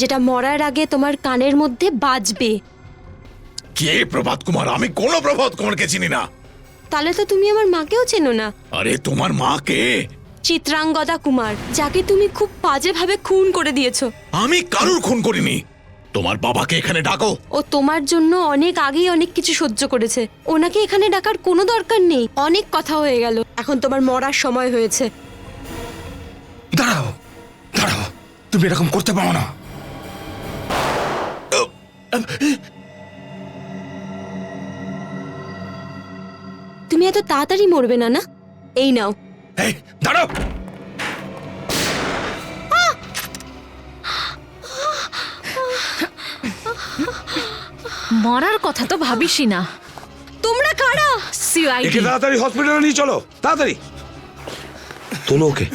যেটা মরার আগে তোমার কানের মধ্যে বাজবে। কে প্রভাত কুমার? আমি কোনো প্রভাত কুমারকে চিনি না। তাহলে তো তুমি আমার মাকেও চেনো না। আরে তোমার মা কে? চিত্রাঙ্গদা কুমার, যাকে তুমি খুব বাজেভাবে খুন করে দিয়েছো। আমি কারুর খুন করিনি। তোমার বাবাকে এখানে ডাকো। ও তোমার জন্য অনেক আগেই অনেক কিছু সহ্য করেছে। ওনাকে এখানে ডাকার কোনো দরকার নেই। অনেক কথা হয়ে গেল, এখন তোমার মরার সময় হয়েছে। দাঁড়াও দাঁড়াও, তুমি এরকম করতে পারো না। তুমি এত তাড়াতাড়ি মরবে না, না? এই নাও। এই দাঁড়াও। মরার কথা তো ভাবিসই না। তোমরা কারা? একে তাড়াতাড়ি হসপিটালে নিয়ে চলো, তাড়াতাড়ি তোলো ওকে।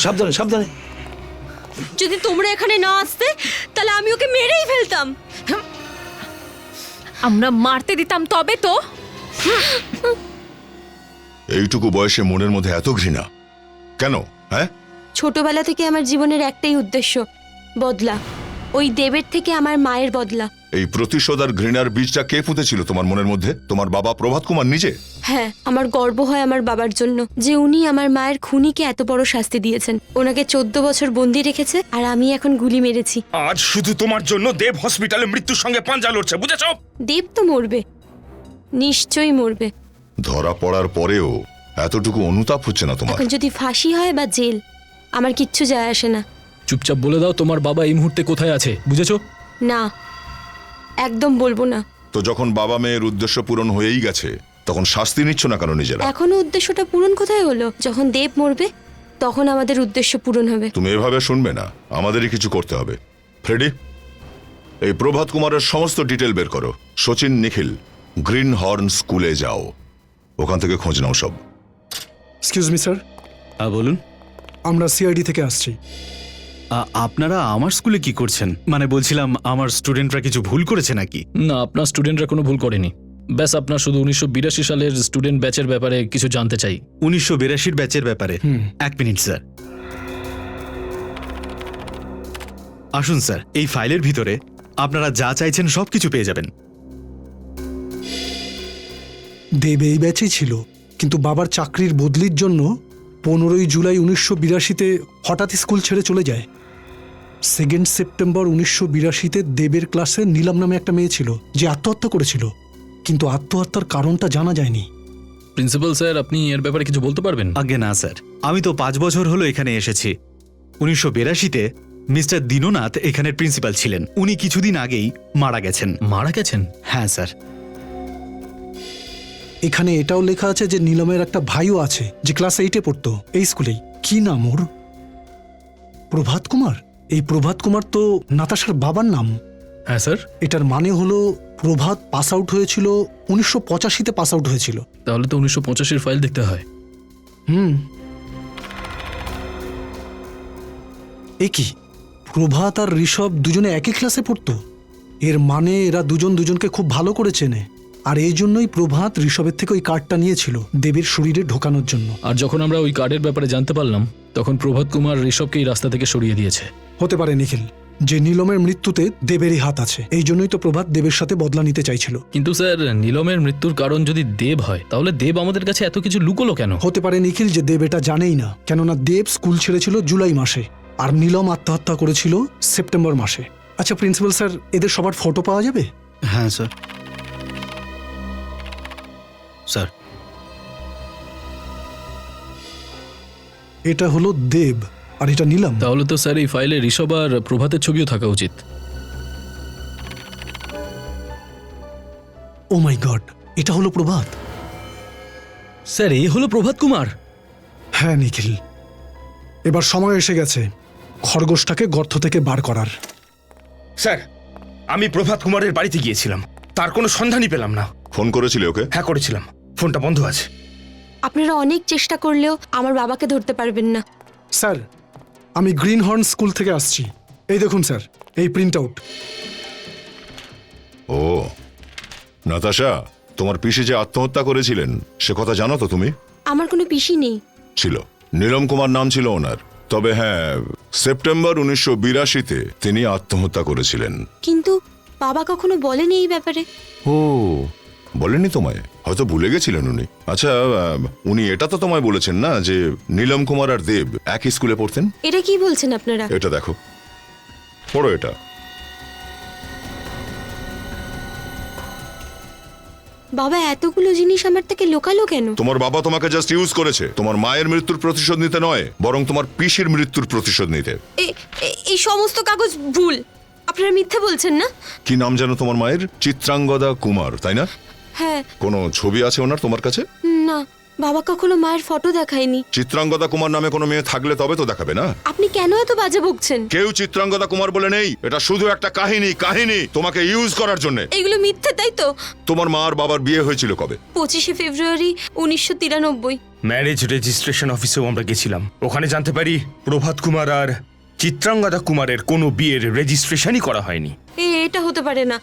সাবধানে সাবধানে। যদি তোমরা এখানে না আসতে তাহলে আমি ওকে মেরেই ফেলতাম। আমরা মারতে দিতাম তবে তো। এইটুকু বয়সে মনের মধ্যে এত ঘৃণা কেন? হ্যাঁ, ছোটবেলা থেকে আমার জীবনের একটাই উদ্দেশ্য, বদলা। ওই দেবের থেকে আমার মায়ের বদলা। এই প্রতিশোধ আর ঘৃণার বীজটা কে পুঁতেছিল তোমার মনের মধ্যে? তোমার বাবা প্রভাত কুমার নিজে? হ্যাঁ, আমার গর্ব হয় আমার বাবার জন্য যে উনি আমার মায়ের খুনিকে এত বড় শাস্তি দিয়েছেন। ওনাকে 14 বছর বন্দি রেখেছে আর আমি এখন গুলি মেরেছি। আজ শুধু তোমার জন্য দেব হসপিটালে মৃত্যুর সঙ্গে পাঞ্জা লড়ছে, বুঝেছো? দেব তো মরবে, নিশ্চয়ই মরবে। ধরা পড়ার পরেও এতটুকু অনুতাপ হচ্ছে না তোমার? এখন যদি ফাঁসি হয় বা জেল, আমার কিচ্ছু যায় আসে না। চুপচাপ বলে দাও তোমার বাবা এই মুহূর্তে কোথায় আছে, বুঝেছো? না, একদম বলবো না। তো যখন বাবা মেয়ের উদ্দেশ্য পূরণ হয়েই গেছে তখন শাস্তি নিচ্ছ না কেন নিজেরা? এখনো উদ্দেশ্যটা পূরণ কোথায় হলো? যখন দেব মরবে তখন আমাদের উদ্দেশ্য পূরণ হবে। তুমি এভাবে শুনবে না, আমাদেরই কিছু করতে হবে। ফ্রেডি, এই প্রভাত কুমারের সমস্ত ডিটেল বের করো। সচিন, নিখিল, গ্রিন হর্ন স্কুলে যাও, ওখান থেকে খোঁজ নাও সব। Excuse me sir. বলুন। আমরা সিআইডি থেকে আসছি। আপনারা আমার স্কুলে কি করছেন? মানে বলছিলাম আমার স্টুডেন্টরা কিছু ভুল করেছে নাকি? না, আপনার স্টুডেন্টরা কোনো ভুল করেনি। ব্যাস আপনার শুধু 1982 সালের স্টুডেন্ট ব্যাচের ব্যাপারে কিছু জানতে চাই। 1982 ব্যাচের ব্যাপারে? এক মিনিট স্যার। আসুন স্যার, এই ফাইলের ভিতরে আপনারা যা চাইছেন সবকিছু পেয়ে যাবেন। দেব এই ব্যাচেই ছিল, কিন্তু বাবার চাকরির বদলির জন্য 15ই জুলাই 1982-তে হঠাৎ স্কুল ছেড়ে চলে যায়। 2 সেপ্টেম্বর 1982-তে দেবের ক্লাসে নীলাম নামে একটা মেয়ে ছিল যে আত্মহত্যা করেছিল, কিন্তু আত্মহত্যার কারণটা জানা যায়নি। প্রিন্সিপাল স্যার, আপনি এর ব্যাপারে কিছু বলতে পারবেন? আগে না স্যার, আমি তো 5 বছর হলো এখানে এসেছি। 1982-তে মিস্টার দীননাথ এখানের প্রিন্সিপাল ছিলেন। উনি কিছুদিন আগেই মারা গেছেন। মারা গেছেন? হ্যাঁ স্যার। এখানে এটাও লেখা আছে যে নীলমের একটা ভাইও আছে যে ক্লাস 8-এ পড়তো এই স্কুলেই। কি নাম ওর? প্রভাত কুমার। এই প্রভাত কুমার তো নাতাশার বাবার নাম। হ্যাঁ স্যার। এটার মানে হলো প্রভাত পাস আউট হয়েছিল 1985-তে পাস আউট হয়েছিল। তাহলে তো 1985-এর ফাইল দেখতে হয়। এ কি, প্রভাত আর ঋষভ দুজনে একই ক্লাসে পড়তো? এর মানে এরা দুজন দুজনকে খুব ভালো করে চেনে, আর এই জন্যই প্রভাত ঋষভের থেকে ওই কার্ডটা নিয়েছিল দেবের শরীরে ঢোকানোর জন্য। আর যখন আমরা ওই কার্ডের ব্যাপারে জানতে পারলাম তখন প্রভাত কুমার ঋষভকে এই রাস্তা থেকে সরিয়ে দিয়েছে। হতে পারে নিখিল, যে নীলমের মৃত্যুতে দেবেরই হাত আছে, এই জন্যই তো প্রভাত দেবের সাথে বদলা নিতে চাইছিল। কিন্তু স্যার, নীলমের মৃত্যুর কারণ যদি দেব হয় তাহলে দেব আমাদের কাছে এত কিছু লুকোলো কেন? হতে পারে নিখিল যে দেব এটা জানেই না, কেননা দেব স্কুল ছেড়েছিল জুলাই মাসে আর নীলম আত্মহত্যা করেছিল সেপ্টেম্বর মাসে। আচ্ছা প্রিন্সিপাল স্যার, এদের সবার ফটো পাওয়া যাবে? হ্যাঁ স্যার। স্যার, এটা হলো দেব আর এটা নীলম। তাহলে তো স্যার এই ফাইলে ঋষভ আর প্রভাতের ছবিও থাকা উচিত। ও মাই গড, এটা হলো প্রভাত। স্যার, এই হলো প্রভাত কুমার? হ্যাঁ নিখিল, এবার সময় এসে গেছে খরগোশটাকে গর্ত থেকে বার করার। স্যার, আমি প্রভাত কুমারের বাড়িতে গিয়েছিলাম, তার কোনো সন্ধানই পেলাম না। ফোন করেছিলে ওকে? হ্যাঁ করেছিলাম, ফোনটা বন্ধ আছে। আপনারা অনেক চেষ্টা করলেও আমার বাবাকে ধরতে পারবেন না। স্যার, আমি গ্রিন হর্ন স্কুল থেকে আসছি। এই দেখুন স্যার, এই প্রিন্ট আউট। ও নাতাশা, তোমার পিসি যে আত্মহত্যা করেছিলেন সে কথা জানো তো তুমি? আমার কোনো পিসি নেই। ছিল, নীলম কুমার নাম ছিল ওনার। তবে হ্যাঁ, সেপ্টেম্বর 1982-তে তিনি আত্মহত্যা করেছিলেন। কিন্তু বাবা কখনো বলেনি এই ব্যাপারে। ও বলেননি তোমায়? হয়তো ভুলে গেছিলেন উনি। আচ্ছা, উনি এটা তো তোমায় বলেছেন না যে নীলম কুমার আর দেব একই স্কুলে পড়তেন? এটা কি বলছেন আপনারা? এটা দেখো, পড়ো এটা। বাবা এতগুলো জিনিস আমার থেকে লোকালো কেন? তোমার বাবা তোমাকে জাস্ট ইউজ করেছে, তোমার মায়ের মৃত্যুর প্রতিশোধ নিতে নয়, বরং তোমার পিসির মৃত্যুর প্রতিশোধ নিতে। এই সমস্ত কাগজ ভুল। আপনারা মিথ্যে বলছেন না? কি নাম জানো তোমার মায়ের? চিত্রাঙ্গদা কুমার, তাই না? হ্যাঁ। কোনো ছবি আছে ওনার তোমার কাছে? না, বাবা কখনো মায়ের ফটো দেখায়নি। চিত্রাঙ্গদা কুমার নামে কোনো মেয়ে থাকলে তবে তো দেখাবে না। আপনি কেন এত বাজে বকছেন? কেউ চিত্রাঙ্গদা কুমার বলে নেই, এটা শুধু একটা কাহিনী তোমাকে ইউজ করার জন্য। এগুলো মিথ্যে, তাই তো? তোমার মা আর বাবার বিয়ে হয়েছিল কবে? 25শে ফেব্রুয়ারি 1993। ম্যারেজ রেজিস্ট্রেশন অফিসেও আমরা গেছিলাম, ওখানে জানতে পারি প্রভাত কুমার আর চিত্রাঙ্গদা কুমারের কোনো বিয়ের রেজিস্ট্রেশনই করা হয়নি। এটা হতে পারে না।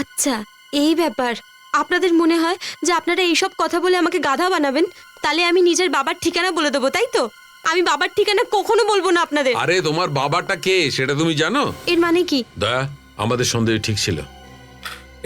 আচ্ছা, এই ব্যাপার। আপনাদের মনে হয় যে আপনারা এইসব কথা বলে আমাকে গাধা বানাবেন? তাহলে আমি নিজের বাবার ঠিকানা বলে দেবো, তাই তো? আমি বাবার ঠিকানা কখনো বলবো না আপনাদের। আরে তোমার বাবাটা কে সেটা তুমি জানো? এর মানে কি? দয়া, আমাদের সন্দেহ ঠিক ছিল।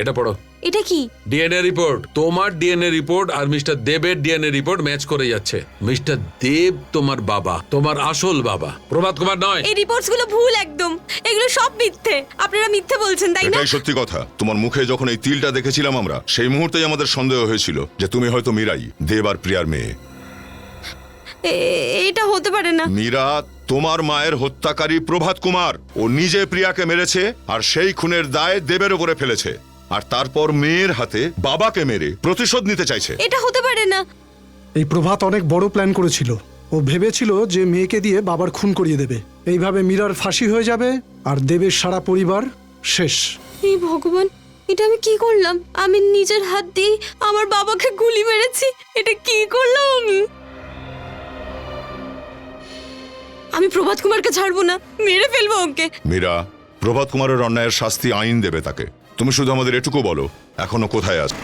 এটা পড়ো। এটা কি? DNA report. তোমার ডিএনএ রিপোর্ট আর মিস্টার দেবের ডিএনএ রিপোর্ট ম্যাচ করে যাচ্ছে। মিস্টার দেব তোমার বাবা, তোমার আসল বাবা, প্রভাত কুমার নয়। এই রিপোর্টস গুলো ভুল একদম। এগুলো সব মিথ্যে। আপনারা মিথ্যে বলছেন, তাই না? এটাই সত্যি কথা। তোমার মুখে যখন এই তিলটা দেখেছিলাম আমরা, সেই মুহূর্তেই আমাদের সন্দেহ হয়েছিল যে তুমি হয়তো মীরাই, দেব আর প্রিয়ার মেয়ে। এটা হতে পারে না। মীরা তোমার মায়ের হত্যাকারী প্রভাত কুমার। ও নিজে প্রিয়াকে মেরেছে আর সেই খুনের দায় দেবের উপরে ফেলেছে, আর তারপর মেয়ের হাতে বাবাকে মেরে প্রতিশোধ নিতে চাইছে। এটা হতে পারে না। এই প্রভাত অনেক বড় প্ল্যান করেছিল। ও ভেবেছিল যে মেয়েকে দিয়ে বাবার খুন করিয়ে দেবে। এইভাবে মীরার ফাঁসি হয়ে যাবে আর দেবের সারা পরিবার শেষ। এই ভগবান, এটা আমি কি করলাম? আমি নিজের হাত দিয়ে আমার বাবাকে গুলি মেরেছি। এটা কি করলাম আমি? আমি প্রভাত কুমারকে ছাড়বো না, মেরে ফেলবো ওকে। মীরা, প্রভাত কুমারের অন্যায়ের শাস্তি আইন দেবে তাকে। তুমি শুধু আমাদের এটুকু বলো, এখনো কোথায় আছে?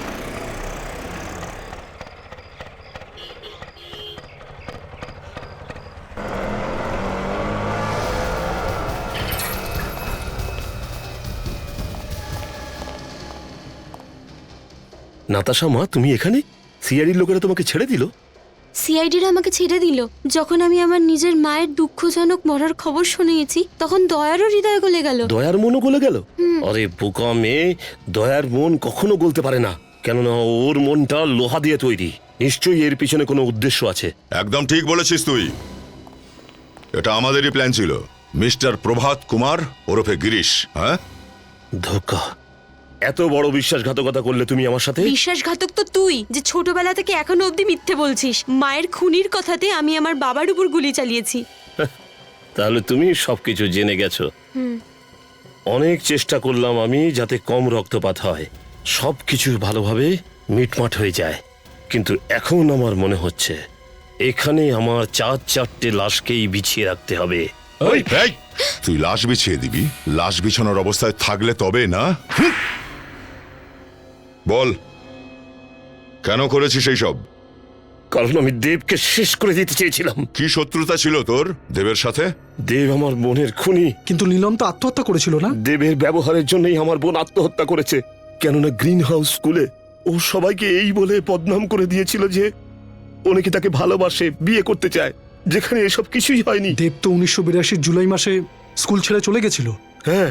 নাতাশা মা, তুমি এখানে? সিআইডির লোকেরা তোমাকে ছেড়ে দিল? সিআইডিরা আমাকে ছেড়ে দিল। যখন আমি আমার নিজের মায়ের দুঃখজনক মরার খবর শুনিয়েছি, তখন দয়ারও হৃদয় গলে গেল। দয়ার মনও গলে গেল? আরে বোকা মেয়ে, দয়ার মন কখনো গলতে পারে না, কেননা ওর মনটা লোহা দিয়ে তৈরি। নিশ্চয়ই এর পিছনে কোনো উদ্দেশ্য আছে। একদম ঠিক বলেছিস তুই। এটা আমাদেরই প্ল্যান ছিল। মিস্টার প্রভাত কুমার ওরফে গিরিশ। হ্যাঁ, ধোকা। এত বড় বিশ্বাসঘাতকতা করলে তুমি আমার সাথে? বিশ্বাসঘাতক তো তুই, যে ছোটবেলা থেকে এখনো অবধি মিথ্যে বলছিস। মায়ের খুনির কথাতে আমি আমার বাবার উপর গুলি চালিয়েছি। তাহলে তুমি সবকিছু জেনে গেছো। অনেক চেষ্টা করলাম আমি যাতে কম রক্তপাত হয়, সবকিছু ভালোভাবে মিটমাট হয়ে যায়, কিন্তু এখন আমার মনে হচ্ছে এখানে আমার 4-4টে লাশকেই বিছিয়ে রাখতে হবে। তুই লাশ বিছিয়ে দিবি? লাশ বিছানোর অবস্থায় থাকলে তবে না? বল, কেন করেছিস এই সব? কারণ আমি দেবকে শেষ করে দিতে চেয়েছিলাম। কি শত্রুতা ছিল তোর দেবের সাথে? দেব আমার বোনের খুনি। কিন্তু নীলম তো আত্মহত্যা করেছিল না? দেবের ব্যবহারের জন্যই আমার বোন আত্মহত্যা করেছে। কেননা গ্রিন হাউস স্কুলে ও সবাইকে এই বলে বদনাম করে দিয়েছিল যে ও নাকি তাকে ভালোবাসে, বিয়ে করতে চায়, যেখানে এসব কিছুই হয়নি। দেব তো 1982 জুলাই মাসে স্কুল ছেড়ে চলে গেছিল। হ্যাঁ,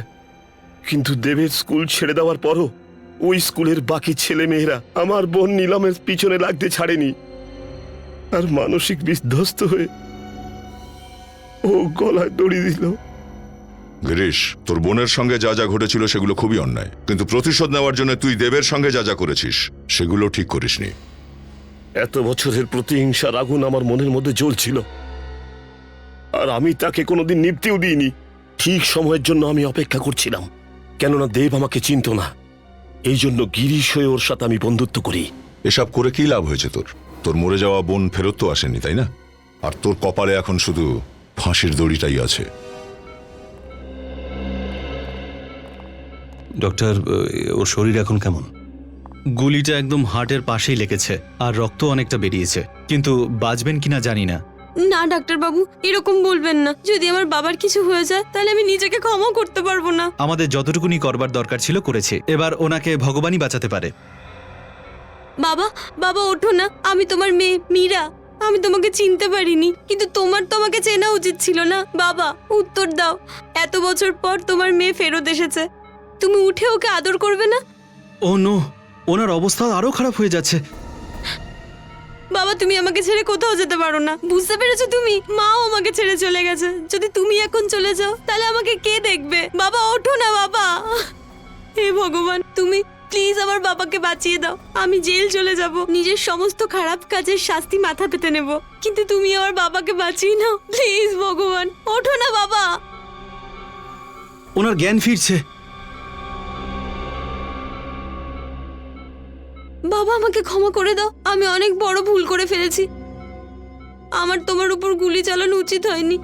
কিন্তু দেবের স্কুল ছেড়ে দেওয়ার পরও ওই স্কুলের বাকি ছেলে মেয়েরা আমার বোন নীলমের পিছনে লাগতে ছাড়েনি, আর মানসিক বিধ্বস্ত হয়ে ও গলায় দড়ি দিল। গিরিশ, তোর বোনের সঙ্গে যা যা ঘটেছিল সেগুলো খুবই অন্যায়, কিন্তু প্রতিশোধ নেওয়ার জন্য তুই দেবের সঙ্গে যা যা করেছিস সেগুলো ঠিক করিসনি। এত বছরের প্রতিহিংসার আগুন আমার মনের মধ্যে জ্বলছিল, আর আমি তাকে কোনোদিন নিভতেও দিইনি। ঠিক সময়ের জন্য আমি অপেক্ষা করছিলাম, কেননা দেব আমাকে চিনত না। এই জন্য গিরিশ হয়ে ওর সাথে আমি বন্ধুত্ব করি। এসব করে কি লাভ হয়েছে তোর? তোর মরে যাওয়া বোন ফেরত তো আসেনি, তাই না? আর তোর কপালে এখন শুধু ফাঁসির দড়িটাই আছে। ডক্টর, ওর শরীর এখন কেমন? গুলিটা একদম হার্টের পাশেই লেগেছে আর রক্ত অনেকটা বেরিয়েছে, কিন্তু বাঁচবেন কিনা জানি না। না ডাক্তারবাবু, এরকম বলবেন না। যদি আমার বাবার কিছু হয়ে যায় তাহলে আমি নিজেকে ক্ষমা করতে পারবো না। আমাদের যতটুকুনি করবার দরকার ছিল করেছে, এবার ওনাকে ভগবানই বাঁচাতে পারে। বাবা, বাবা ওঠো না। আমি তোমার মেয়ে মীরা। আমি তোমাকে চিনতে পারিনি, কিন্তু তোমার তো আমাকে চেনা উচিত ছিল না। বাবা উত্তর দাও, এত বছর পর তোমার মেয়ে ফেরত এসেছে, তুমি উঠে ওকে আদর করবে না? ও নো, ওনার অবস্থা আরো খারাপ হয়ে যাচ্ছে। বাবা তুমি আমাকে ছেড়ে কোথাও যেতে পারো না, বুঝতে পেরেছো? তুমি মাও আমাকে ছেড়ে চলে গেছে। যদি তুমি এখন চলে যাও তাহলে আমাকে কে দেখবে? বাবা ওঠো না বাবা। হে ভগবান, তুমি প্লিজ আমার বাবাকে বাঁচিয়ে দাও। আমি জেল চলে যাব, নিজের সমস্ত খারাপ কাজের শাস্তি মাথা পেতে নেব, কিন্তু তুমি আমার বাবাকে বাঁচিয়ে নাও প্লিজ। ভগবান ওঠো না বাবা। ওনার জ্ঞান ফিরছে। বাবা আমাকে ক্ষমা করে দাও, আমি অনেক বড় ভুল করে ফেলেছি। আমার তোমার উপর গুলি চালানো উচিত হয়নি।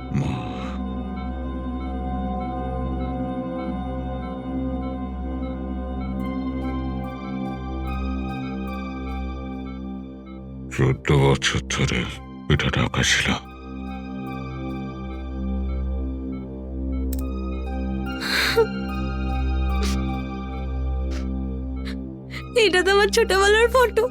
চোদ্দ বছর ধরে এটা ঢাকা ছিল। এটা তো আমার ছোটবেলার ফটো।